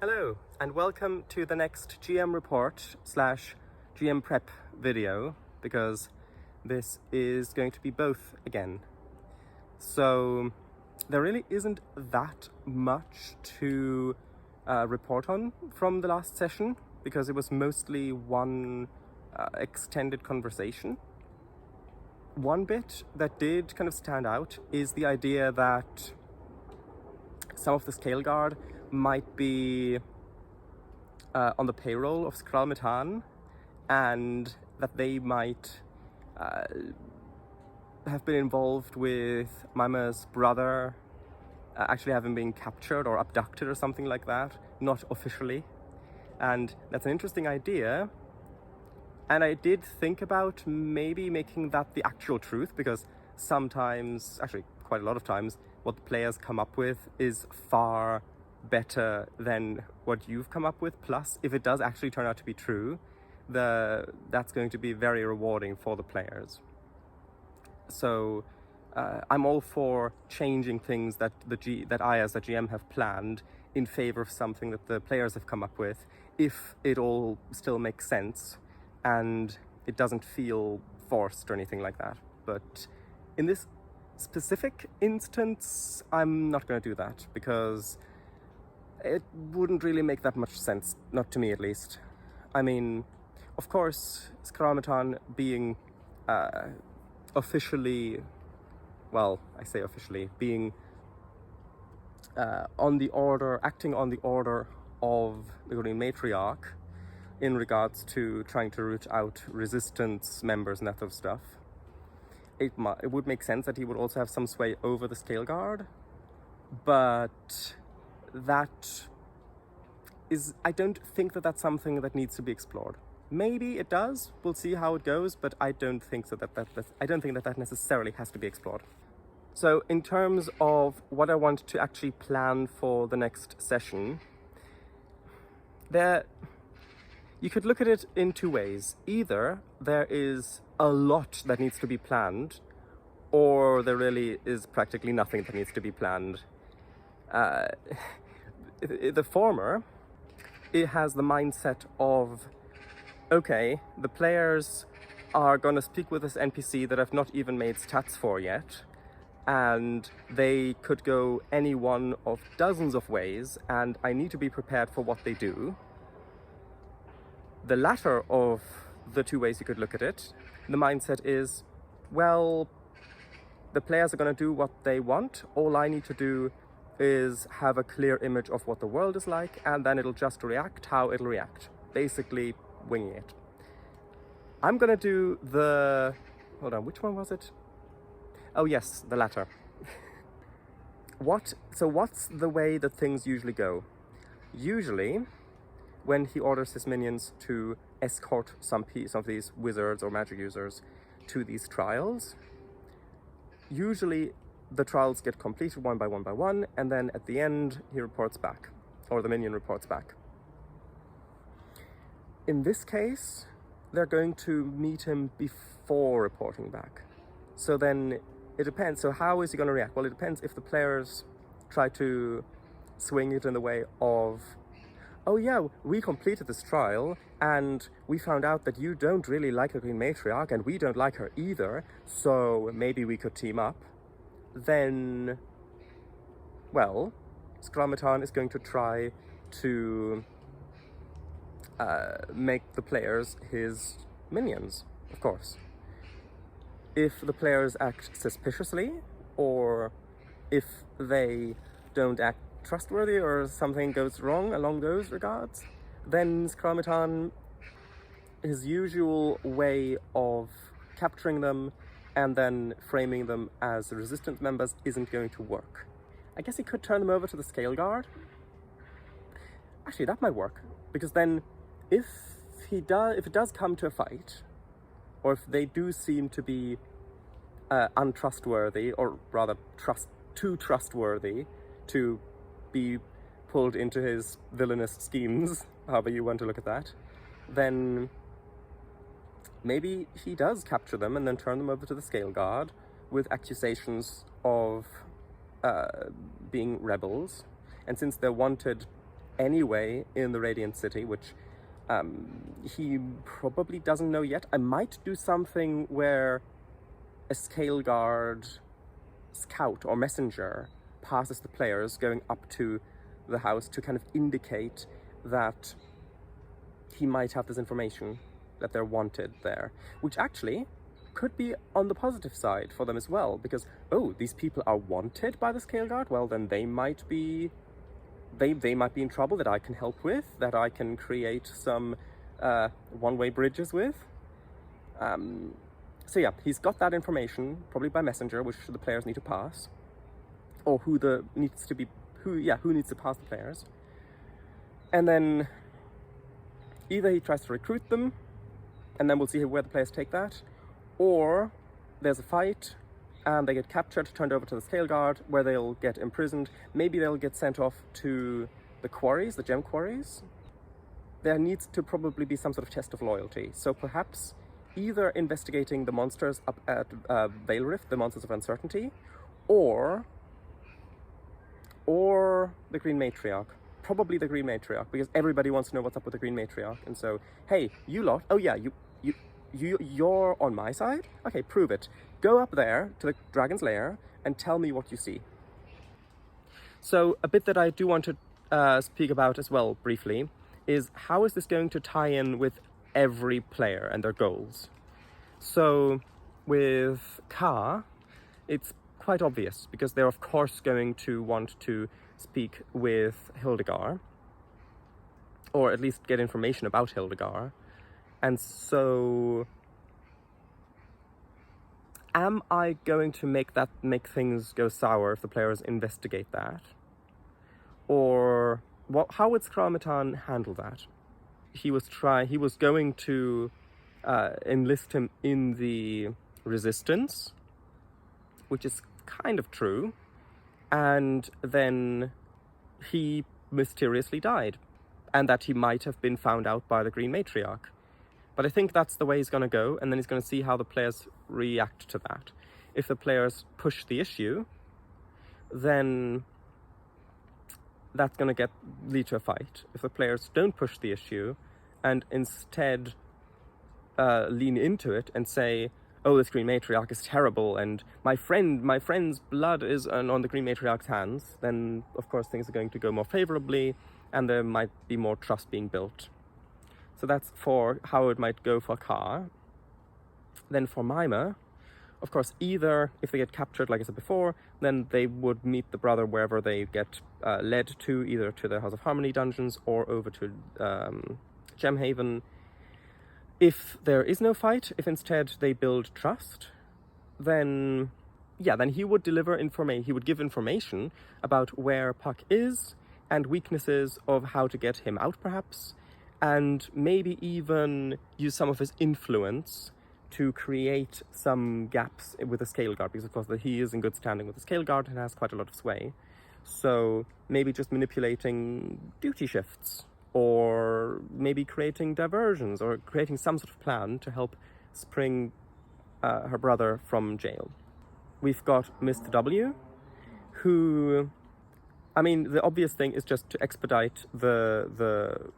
Hello, and welcome to the next GM report slash GM prep video, because this is going to be both again. So there really isn't that much to report on from the last session, because it was mostly one extended conversation. One bit that did kind of stand out is the idea that some of the Scale Guard might be on the payroll of Skral Metan, and that they might have been involved with Maima's brother actually having been captured or abducted or something like that, not officially. And that's an interesting idea. And I did think about maybe making that the actual truth, because sometimes, actually quite a lot of times, what the players come up with is far better than what you've come up with. Plus, if it does actually turn out to be true, that's going to be very rewarding for the players. So I'm all for changing things that I as a GM have planned in favor of something that the players have come up with, if it all still makes sense and it doesn't feel forced or anything like that. But in this specific instance, I'm not going to do that, because it wouldn't really make that much sense, not to me at least. I mean, of course, Skral Metan being officially, well, I say officially, being acting on the order of the Green Matriarch in regards to trying to root out resistance members and that sort of stuff, it would make sense that he would also have some sway over the Scale Guard, but I don't think that that's something that needs to be explored. Maybe it does, we'll see how it goes, but I don't think that necessarily has to be explored. So in terms of what I want to actually plan for the next session, you could look at it in two ways. Either there is a lot that needs to be planned, or there really is practically nothing that needs to be planned. The former, it has the mindset of, okay, the players are going to speak with this NPC that I've not even made stats for yet, and they could go any one of dozens of ways, and I need to be prepared for what they do. The latter of the two ways you could look at it, the mindset is, well, the players are going to do what they want. All I need to do is have a clear image of what the world is like, and then it'll just react how it'll react. Basically, winging it. I'm going to do hold on, which one was it? Oh yes, the latter. So what's the way that things usually go? Usually, when he orders his minions to escort some of these wizards or magic users to these trials, usually the trials get completed one by one, and then at the end he reports back, or the minion reports back. In this case, they're going to meet him before reporting back. So then it depends. So how is he going to react? Well, it depends if the players try to swing it in the way of, oh yeah, we completed this trial and we found out that you don't really like the Green Matriarch and we don't like her either, so maybe we could team up. Then, well, Skral Metan is going to try to make the players his minions, of course. If the players act suspiciously, or if they don't act trustworthy or something goes wrong along those regards, then Skral Metan, his usual way of capturing them and then framing them as resistance members isn't going to work. I guess he could turn them over to the Scale Guard. Actually, that might work, because then if it does come to a fight, or if they do seem to be untrustworthy, or rather too trustworthy to be pulled into his villainous schemes, however you want to look at that, then maybe he does capture them and then turn them over to the Scale Guard with accusations of being rebels. And since they're wanted anyway in the Radiant City, which he probably doesn't know yet. I might do something where a Scaleguard scout or messenger passes the players going up to the house to kind of indicate that he might have this information, that they're wanted there, which actually could be on the positive side for them as well, because, oh, these people are wanted by the Scaleguard, well, then they might be in trouble that I can help with, that I can create some one-way bridges with. So yeah, he's got that information, probably by messenger, which the players need to pass, or who needs to pass the players. And then either he tries to recruit them, and then we'll see where the players take that, or there's a fight, and they get captured, turned over to the Scaleguard, where they'll get imprisoned. Maybe they'll get sent off to the quarries, the gem quarries. There needs to probably be some sort of test of loyalty. So perhaps either investigating the monsters up at Veil Rift, the Monsters of Uncertainty, or the Green Matriarch. Probably the Green Matriarch, because everybody wants to know what's up with the Green Matriarch. And so, hey, you lot, oh yeah, you're on my side? Okay, prove it. Go up there to the Dragon's Lair and tell me what you see. So a bit that I do want to speak about as well, briefly, is how is this going to tie in with every player and their goals? So with Ka, it's quite obvious, because they're of course going to want to speak with Hildegard, or at least get information about Hildegard. And so, am I going to make things go sour if the players investigate that? Or how would Skrar-Matan handle that? He was going to enlist him in the Resistance, which is kind of true, and then he mysteriously died, and that he might have been found out by the Green Matriarch. But I think that's the way he's going to go, and then he's going to see how the players react to that. If the players push the issue, then that's going to lead to a fight. If the players don't push the issue, and instead lean into it and say, oh, this Green Matriarch is terrible, and my friend's blood is on the Green Matriarch's hands, then of course things are going to go more favorably, and there might be more trust being built. So that's for how it might go for Ka. Then for Mima, of course, either if they get captured, like I said before, then they would meet the brother wherever they get led to, either to the House of Harmony dungeons or over to Gemhaven. If there is no fight, if instead they build trust, then he would deliver information. He would give information about where Puck is and weaknesses of how to get him out, perhaps, and maybe even use some of his influence to create some gaps with the Scaleguard, because of course he is in good standing with the Scaleguard and has quite a lot of sway. So maybe just manipulating duty shifts, or maybe creating diversions, or creating some sort of plan to help spring her brother from jail. We've got Mr. W, who, I mean, the obvious thing is just to expedite the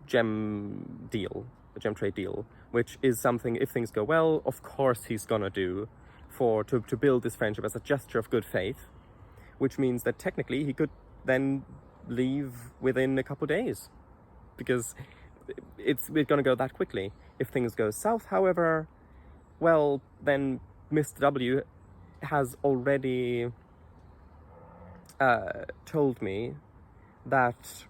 gem deal, the gem trade deal, which is something, if things go well, of course he's gonna do to build this friendship as a gesture of good faith, which means that technically he could then leave within a couple days, because we're going to go that quickly. If things go south, however, well, then Mr. W has already told me that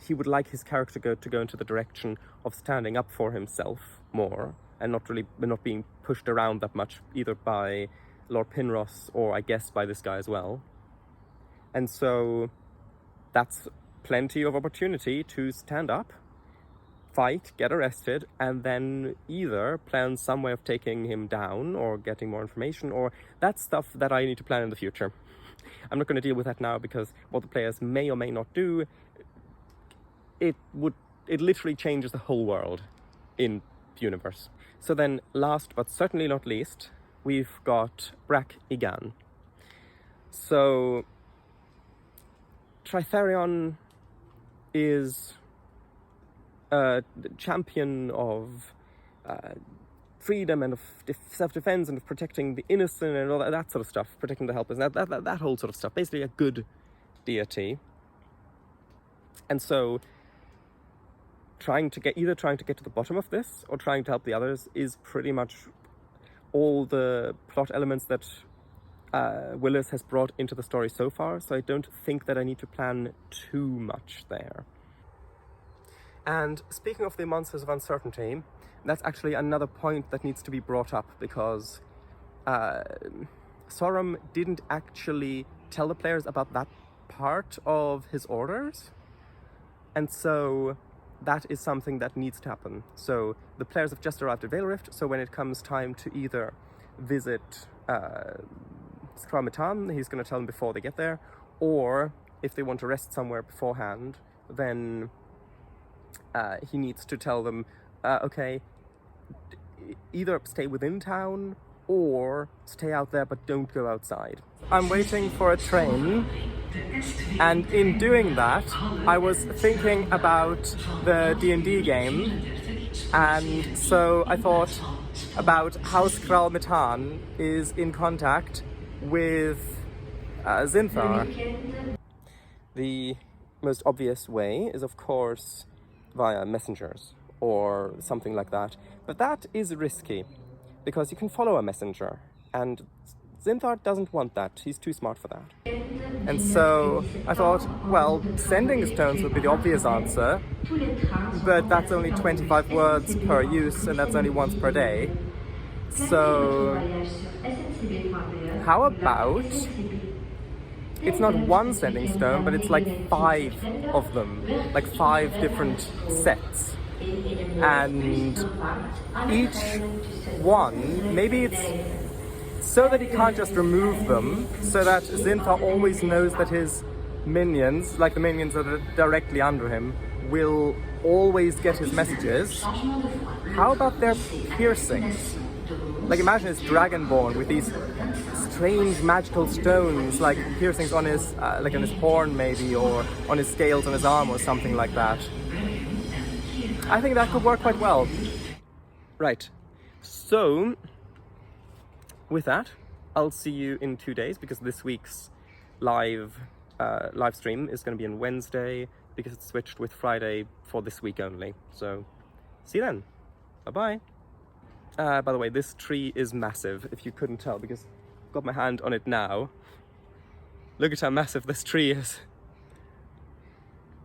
he would like his character to go into the direction of standing up for himself more, and not being pushed around that much, either by Lord Pinross or I guess by this guy as well. And so that's plenty of opportunity to stand up, fight, get arrested, and then either plan some way of taking him down or getting more information, or that's stuff that I need to plan in the future. I'm not going to deal with that now, because what the players may or may not do, it literally changes the whole world in the universe. So then, last but certainly not least, we've got Brak Igan. So Tritherion is a champion of freedom and of self-defense and of protecting the innocent and all that sort of stuff, protecting the helpless, that whole sort of stuff. Basically, a good deity. And so, trying to get to the bottom of this or trying to help the others is pretty much all the plot elements that Willis has brought into the story so far. So I don't think that I need to plan too much there. And speaking of the Monsters of Uncertainty, that's actually another point that needs to be brought up, because Sorum didn't actually tell the players about that part of his orders, and so that is something that needs to happen. So the players have just arrived at Vale Rift, so when it comes time to either visit Skral Matan, he's going to tell them before they get there, or if they want to rest somewhere beforehand, then he needs to tell them, okay, either stay within town or stay out there but don't go outside. I'm waiting for a train, and in doing that I was thinking about the D&D game, and so I thought about how Skral Matan is in contact with Zinthar. The most obvious way is, of course, via messengers or something like that, but that is risky because you can follow a messenger, and Zinthar doesn't want that. He's too smart for that. And so I thought, well, sending stones would be the obvious answer, but that's only 25 words per use, and that's only once per day. So how about, it's not one sending stone, but it's like 5 of them, like 5 different sets. And each one, maybe it's so that he can't just remove them, so that Zinthar always knows that his minions, like the minions that are directly under him, will always get his messages. How about their piercings? Like, imagine it's Dragonborn with these strange magical stones, like piercings on his, like on his horn maybe, or on his scales on his arm or something like that. I think that could work quite well. Right, so with that, I'll see you in 2 days, because this week's live stream is going to be on Wednesday, because it's switched with Friday for this week only. So see you then. Bye-bye. By the way, this tree is massive, if you couldn't tell, because I've got my hand on it now. Look at how massive this tree is.